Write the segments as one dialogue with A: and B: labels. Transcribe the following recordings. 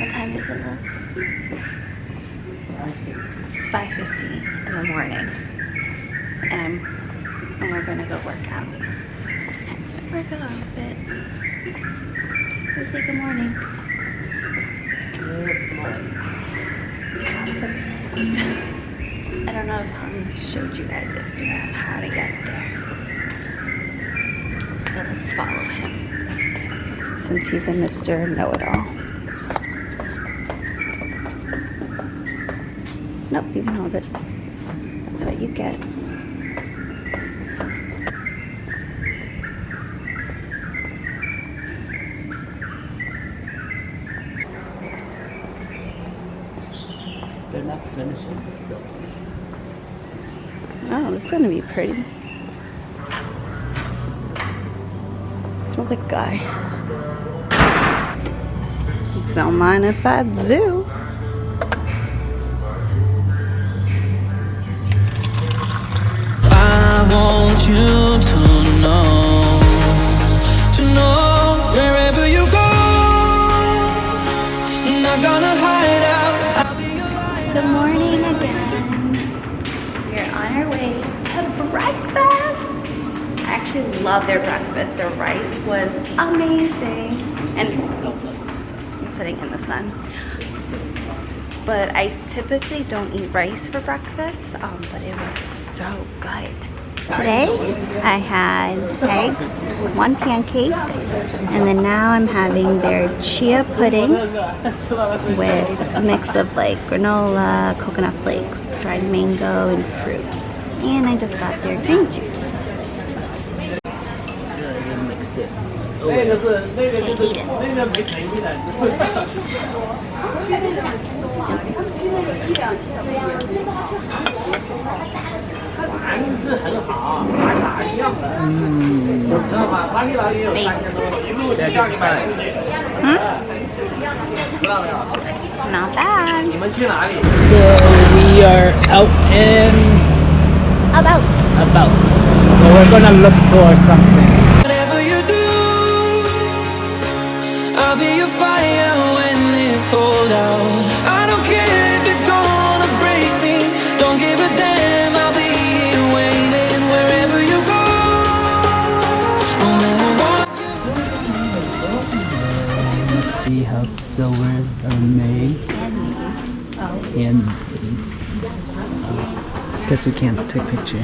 A: What time is it, look? It's 5:50 in the morning. And we're gonna go work out. Hence my workout outfit. Let's say good morning.
B: Good morning.
A: I don't know if Hung showed you guys yesterday on how to get there. So let's follow him. Since he's a Mr. Know-it-all. Nope, you can hold it. That's what you get.
B: They're not finishing the silk.
A: Oh, this is gonna be pretty. It smells like a guy. Don't mind if I do.
C: I want you to know wherever you go, I'm not gonna hide out. I'll be your light.
A: Good morning again. We're on our way to breakfast. I actually love their breakfast. Their rice was amazing. And I'm sitting in the sun. But I typically don't eat rice for breakfast, but it was so good. Today I had eggs, one pancake, and then now I'm having their chia pudding with a mix of like granola, coconut flakes, dried mango, and fruit. And I just got their green juice.
B: Mixed it.
A: Okay, eat it. Not bad.
B: So we are out and
A: About.
B: So we're gonna look for something.
C: Whatever you do, I'll be your fire when it's cold out. I don't care if it's gonna break me. Don't give a damn, I'll be here waiting wherever you go. No matter what you
B: See how silvers are made. Handmade. Guess we can't take a picture.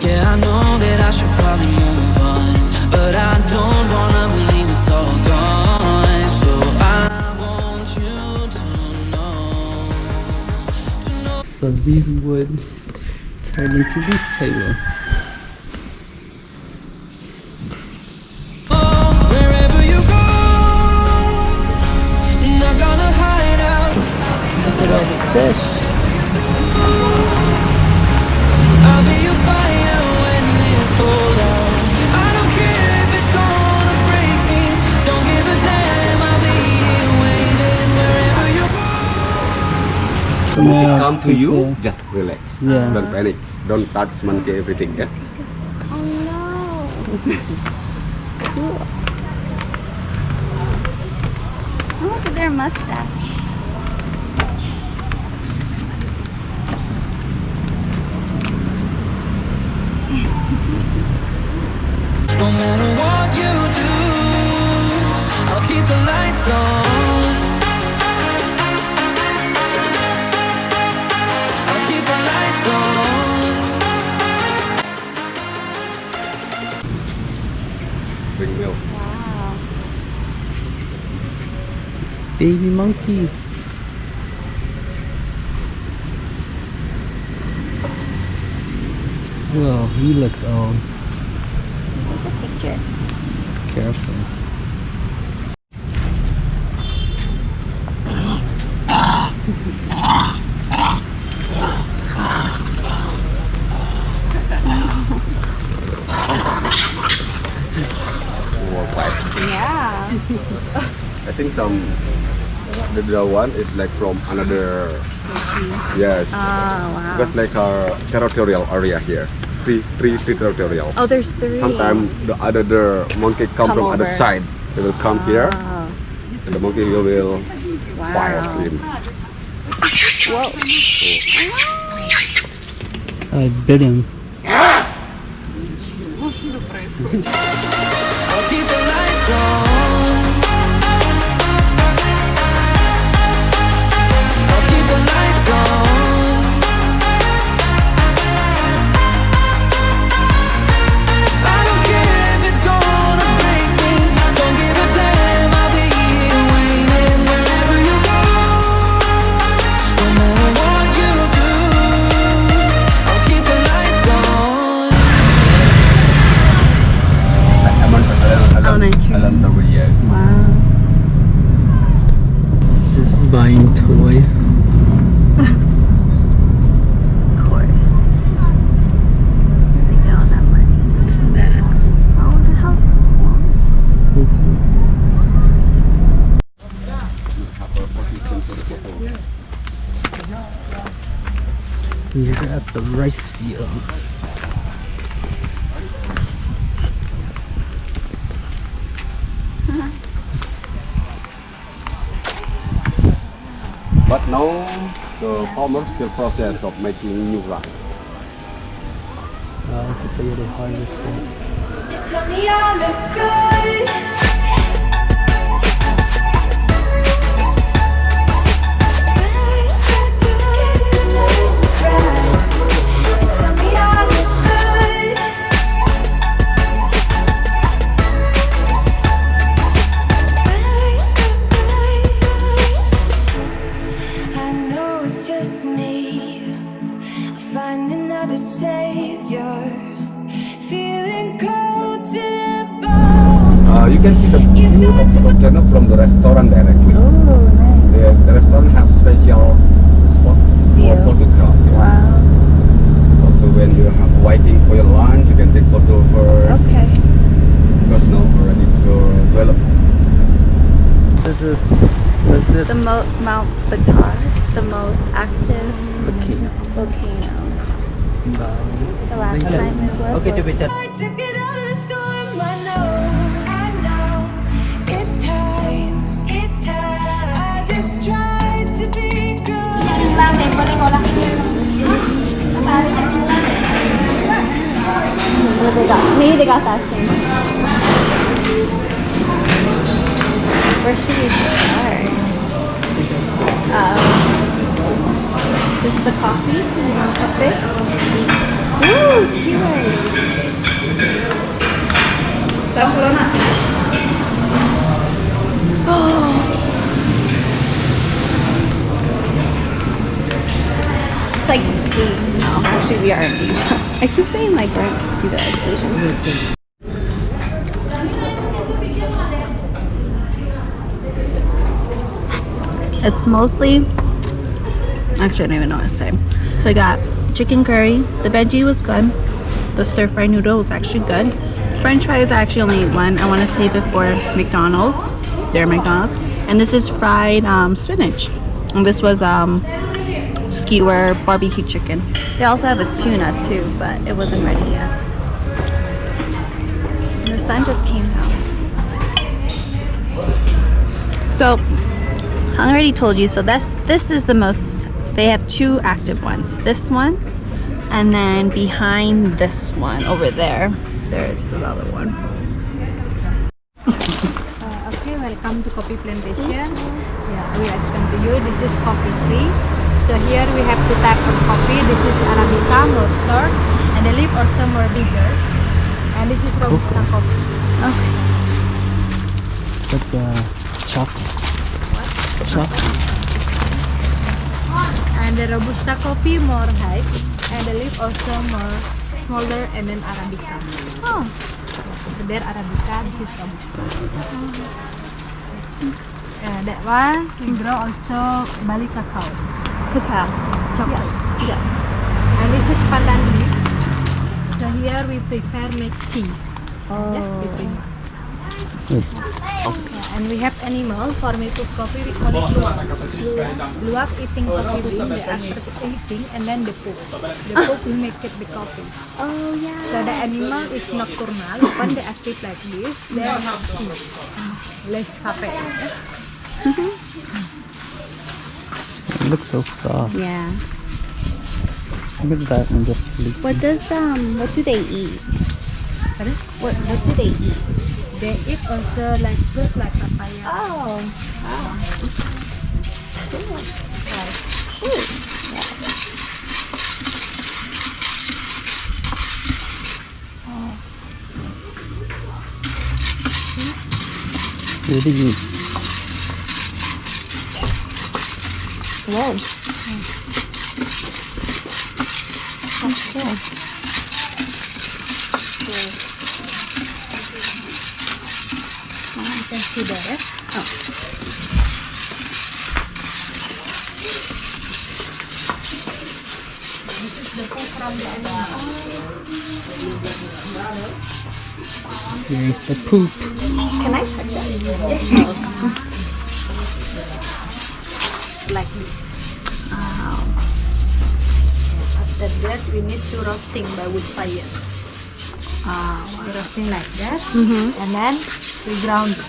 C: Yeah, I know that I should probably move on, but I don't wanna believe it's all gone. So I want you to know.
B: So these woods turn into this table.
C: Wherever you go, I'm not gonna hide out.
B: Look at all the fish.
C: I'll be your fire when it's cold out. I don't care if it's gonna break me. Don't give a damn, I'll be here waiting wherever you go.
D: The monkey come to you, just relax.
B: Yeah.
D: Don't panic. Don't touch monkey everything. Yeah?
A: Oh no. Cool. Oh, look at their mustache.
C: No matter what you do, I'll keep the lights on. I'll keep the lights on.
D: Bring milk.
A: Wow.
B: Baby monkey. Whoa. he looks old.
A: Take a picture.
B: Careful.
A: Yeah.
D: I think the one is like from another. Yes.
A: Oh, wow.
D: Because like our territorial area here. Three territorial.
A: Oh, there's 3.
D: Sometimes the other monkey come from other
A: over.
D: side. They will come here,
A: Oh,
D: and the monkey will fire
A: wow.
D: him.
A: Whoa.
B: I bit him.
C: I'll keep the lights on. I'll keep the lights on. I don't care if it's gonna break me. Don't give a damn, I'll be here waiting wherever you go. No matter what you do, I'll keep the lights on.
A: Elementary.
D: Yes.
A: Wow.
B: Just buying toys.
A: Of course. Where they get all that money?
B: Snacks.
A: Oh, the how small is
B: We're at the rice field.
D: But now the farmers still process of making new rice.
B: So for you to harvest it.
C: You tell me I look good. You tell me I look good. I know it's just me. I'll find another savior. Feeling cold to the bone.
D: You can see the view of the volcano from the restaurant directly.
A: Oh, nice.
D: The restaurant have special spot
A: View.
D: for photograph. Yeah.
A: Wow.
D: Also, when you have waiting for your lunch, you can take photo first.
A: Okay.
D: Because now already developed.
B: This is
A: The Mount Batar, the most active volcano.
B: Bali.
A: The last time it was.
C: I took it out of the storm. I know, it's time. I just tried to be good.
A: Maybe they got that thing. Where should we start? This is the coffee. You want coffee? Ooh, skewers. It's like Asian. No, actually we are in Asia. I keep saying like we're either like Asian. It's mostly, actually I don't even know what to say. So I got chicken curry. The veggie was good. The stir fry noodle was actually good. French fries I actually only ate one. I want to save it for McDonald's. Their McDonald's. And this is fried spinach. And this was skewer barbecue chicken. They also have a tuna too, but it wasn't ready yet. And the sun just came out. So I already told you, so this is the most, they have 2 active ones. This one, and then behind this one over there, there's the other one.
E: Okay, welcome to Coffee Plantation. Yeah, we explain to you. This is coffee tree. So here we have 2 types of coffee. This is Arabica, more short, and the leaf also more bigger. And this is Robusta coffee.
A: Okay.
B: That's chocolate. Chocolate.
E: And the Robusta coffee more height, and the leaf also more smaller, and then Arabica.
A: Oh,
E: There Arabica, this is Robusta. That one we grow also Bali cacao.
A: cacao, chocolate. Yeah.
E: And this is pandan leaf. So here we prepare make tea.
A: Oh.
E: Yeah, between one.
B: Good.
E: Yeah, and we have animal for me to coffee. We call it luwak. Luwak eating coffee bean. They after eating and then the poop. The poop we make it the coffee.
A: Oh yeah.
E: So the animal is nocturnal. When they active like this, they are not see. Less happy.
B: It looks so soft.
A: Yeah.
B: Look at that one just sleep.
A: What do they eat?
E: Sorry?
A: What do they eat?
E: They eat also like fruit like papaya.
A: Oh. Wow. Cool.
E: Like
A: Ooh.
B: What do you eat?
A: Whoa. That's cool.
E: you can see there. This is the food from the animal.
B: Here's the poop.
A: Can I touch it?
E: Like this.
A: Oh.
E: After that, we need to roasting by wood fire. We roasting like that, and then we ground it.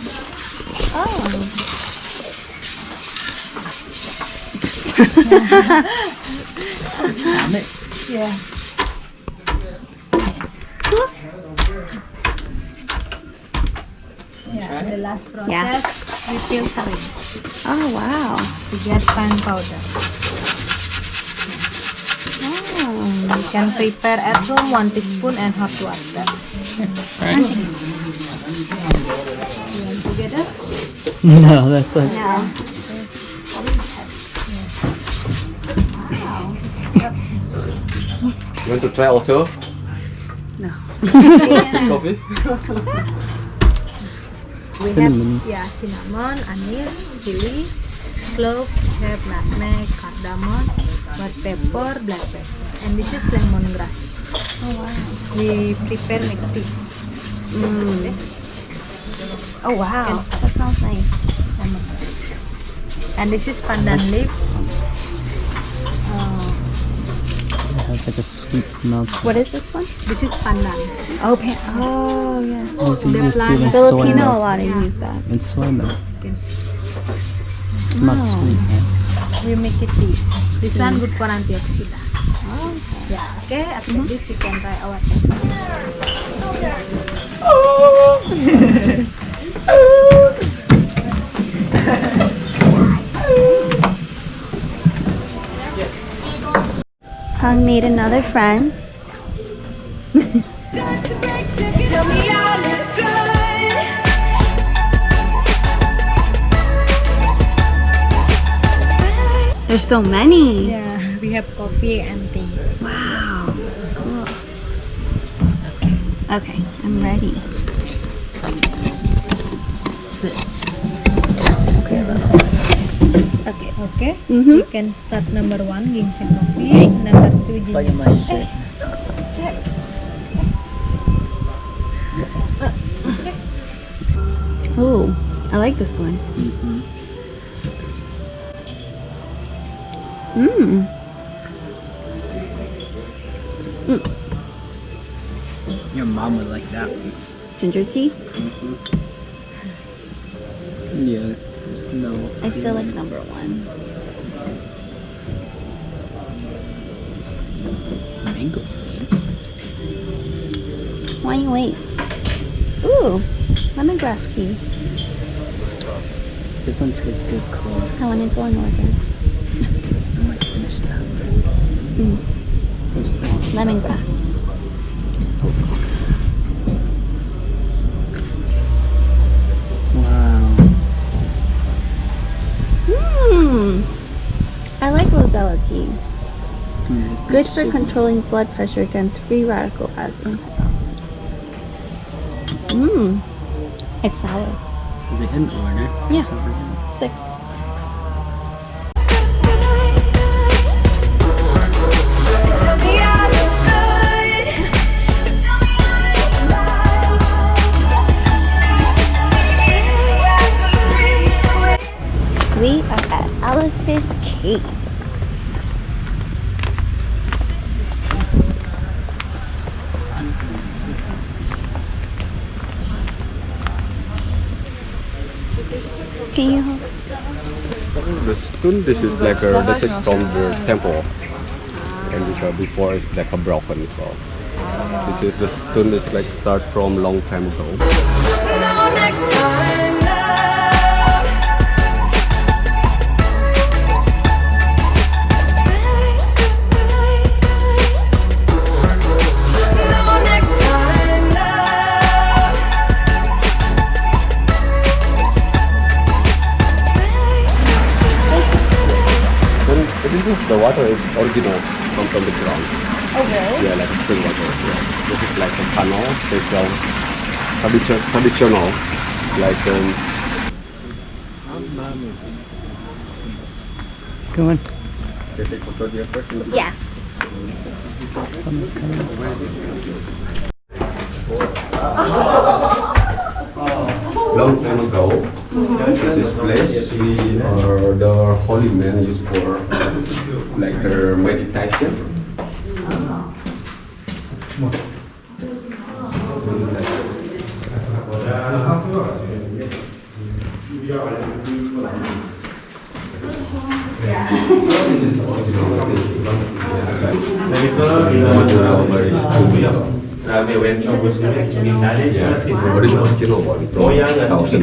A: Oh.
B: Damn it.
E: Yeah. Yeah. And the last process,
A: Yeah.
E: we filtering
A: Oh wow.
E: to get fine powder.
A: Oh.
E: You can prepare at home 1 teaspoon and hot water.
B: Right?
E: You want together?
B: No, that's a
A: No.
D: You want to try also?
A: No.
D: Roasted coffee?
E: We
B: cinnamon.
E: have cinnamon, anise, chili, clove, have nutmeg, cardamom, white pepper, black pepper, and this is lemongrass.
A: Oh wow.
E: We prepare make tea.
A: Mm. Oh wow. That sounds nice.
E: Lemongrass. And this is pandan leaf.
B: It has like a sweet smell. to it.
A: What is this one?
E: This is pandan.
A: Oh, oh yes.
B: Also, you
E: The
B: just see
E: plant-
B: it in soy
A: Filipino, a
B: milk.
A: lot of
E: Yeah.
A: use that.
B: In soy milk.
E: Yes.
B: It smells
A: Oh.
B: sweet, man.
E: We make it tea. This one good for antioxidant.
A: Oh, okay.
E: Yeah. Okay. After this, you can try our test.
A: Hung made another friend.
C: Tell me I look good.
A: There's so many.
E: Yeah. We have coffee and tea.
A: Wow. Cool. Okay, I'm ready. Okay.
E: Okay.
A: Mhm.
E: You can start number 1 ginseng coffee, number 2
B: Play
E: ginger
B: my shit.
A: Oh, I like this one. Mmm.
B: Your mom would like that one.
A: Ginger tea.
B: Yes, there's no.
A: I still like number 1.
B: Mango steam.
A: Why you wait? Ooh, lemongrass tea.
B: This one tastes good cold.
A: I want to go northern.
B: I might finish that.
A: Mm.
B: What's this?
A: Lemongrass.
B: Wow.
A: Mmm. I like rosella tea. Good for controlling blood pressure against free radical as antioxidant. It's sour.
B: Is it in order?
A: Yeah.
B: It's over here.
A: 6.
C: Tell me I look good. Tell me I look alive. So I could bring you away.
A: We are at Elephant Cave. Can you hold?
D: The stone, this is like that is from the temple, and before it's like a broken as well. This is the stone is like start from long time ago.
C: No next time, love. No next time, love.
D: Then this is the water is original from the ground.
A: Oh, really?
D: Yeah, like a spring water. Yeah. This is like a canal, special, traditional, like
B: It's going.
D: Can I take photo here first in the
A: Yeah.
B: Someone's coming.
D: long time ago. This is place we the holy man used for like their meditation. Original one. Thousand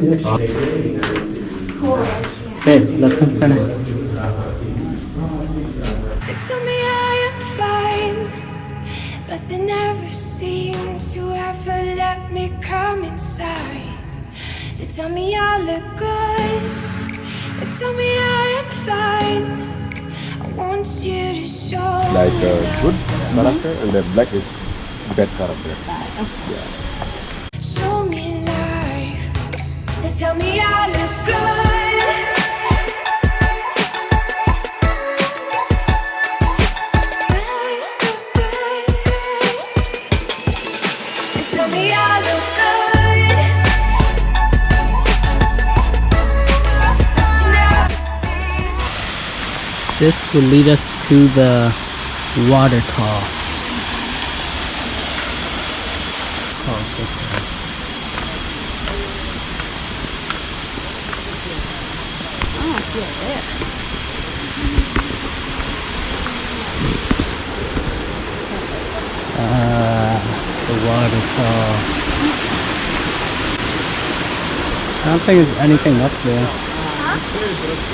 D: years ago.
B: Hey, let them finish.
C: They tell me I am fine, but they never seem to ever let me come inside. They tell me I look good. They tell me I am fine. I want you to show
D: Like good character and the black is bad character.
C: show me life. They tell me I look good. They tell me I look good. But you never see.
B: This will lead us to the water tall. Oh, this way.
A: Oh, I see it there.
B: The water tall. I don't think there's anything up there. I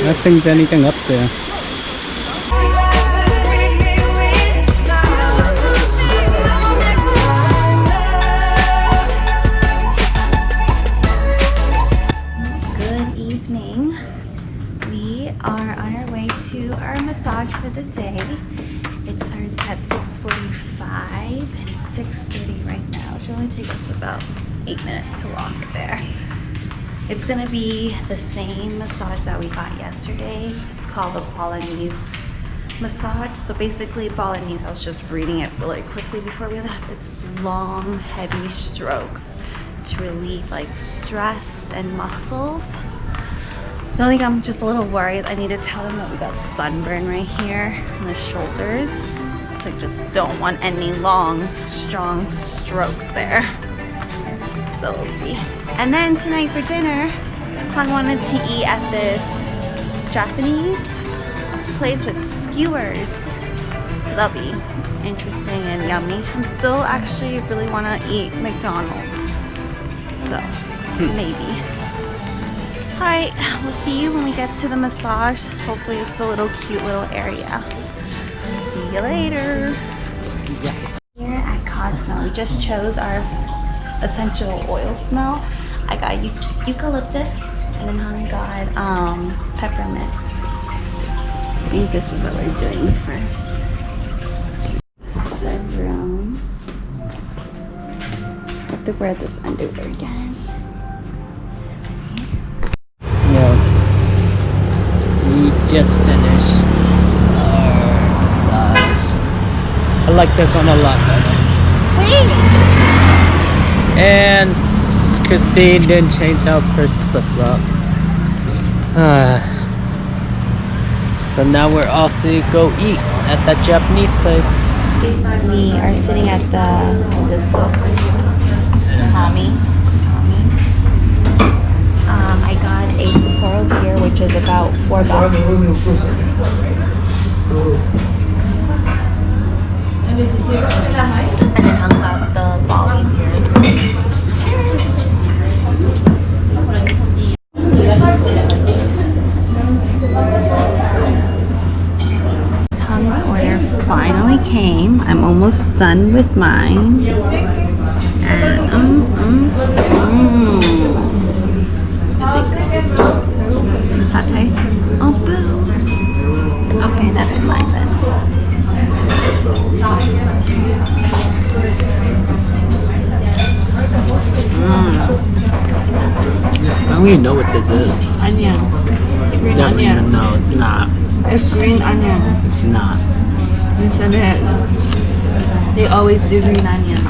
B: don't think there's anything up there.
C: To ever bring me with a smile. No next time, love.
A: Good evening. We are on our way to our massage for the day. It starts at 6:45 and it's 6:30 right now. It should only take us about 8 minutes to walk there. It's gonna be the same massage that we got yesterday. It's called the Balinese massage. So basically Balinese, I was just reading it really quickly before we left. It's long, heavy strokes to relieve like stress and muscles. The only thing I'm just a little worried, I need to tell them that we got sunburn right here on the shoulders. So I just don't want any long, strong strokes there. So we'll see. And then tonight for dinner, Han wanted to eat at this Japanese place with skewers. So that'll be interesting and yummy. I'm still actually really want to eat McDonald's. So maybe. Alright, we'll see you when we get to the massage. Hopefully it's a little cute little area. See you later. Here at Cosmo, we just chose our essential oil smell. I got eucalyptus and then Han got peppermint. think this is what we're doing first. This is our room. I have to wear this underwear again.
B: Yeah. We just finished our massage. I like this one a lot better. And Christine didn't change out first flip flop. So now we're off to go eat at that Japanese place.
A: We are sitting at the, what is it called? Tommy. I got a Sapporo beer, which is about $4. And then hung out the Bali beer. Tom's order finally came. I'm almost done with mine. And satay. Oh, boo. Okay, that's mine then.
B: I don't even know what this is.
A: Onion. Green
B: Don't
A: onion.
B: even know. It's not.
A: It's green onion.
B: It's not.
A: Yes, it is. They always do green onion.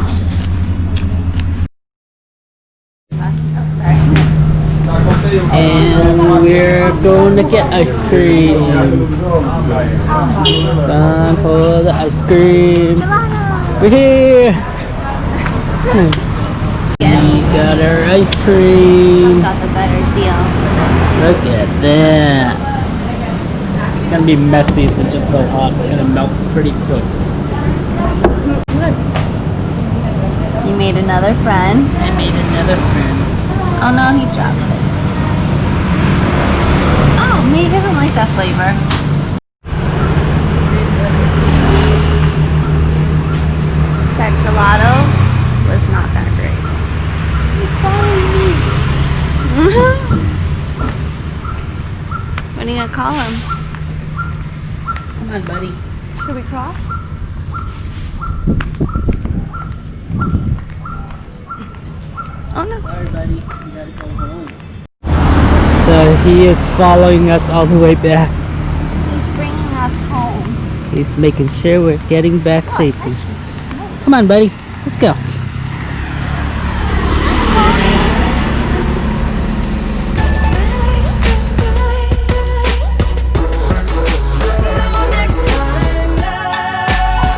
B: And we're going to get ice cream. Time for the ice cream. We're here. We got our ice cream.
A: Got the better deal.
B: Look at that. It's gonna be messy since it's so hot. It's gonna melt pretty quick.
A: You made another friend.
B: I made another friend.
A: Oh no, he dropped it. Oh, maybe he doesn't like that flavor. That gelato was not that great. He's following me. What are you gonna call him?
B: Come on, buddy.
A: Should we cross? Oh no.
B: Sorry, buddy. You gotta go home. So he is following us all the way back.
A: He's bringing us home.
B: He's making sure we're getting back safely. Come on, buddy. Let's go.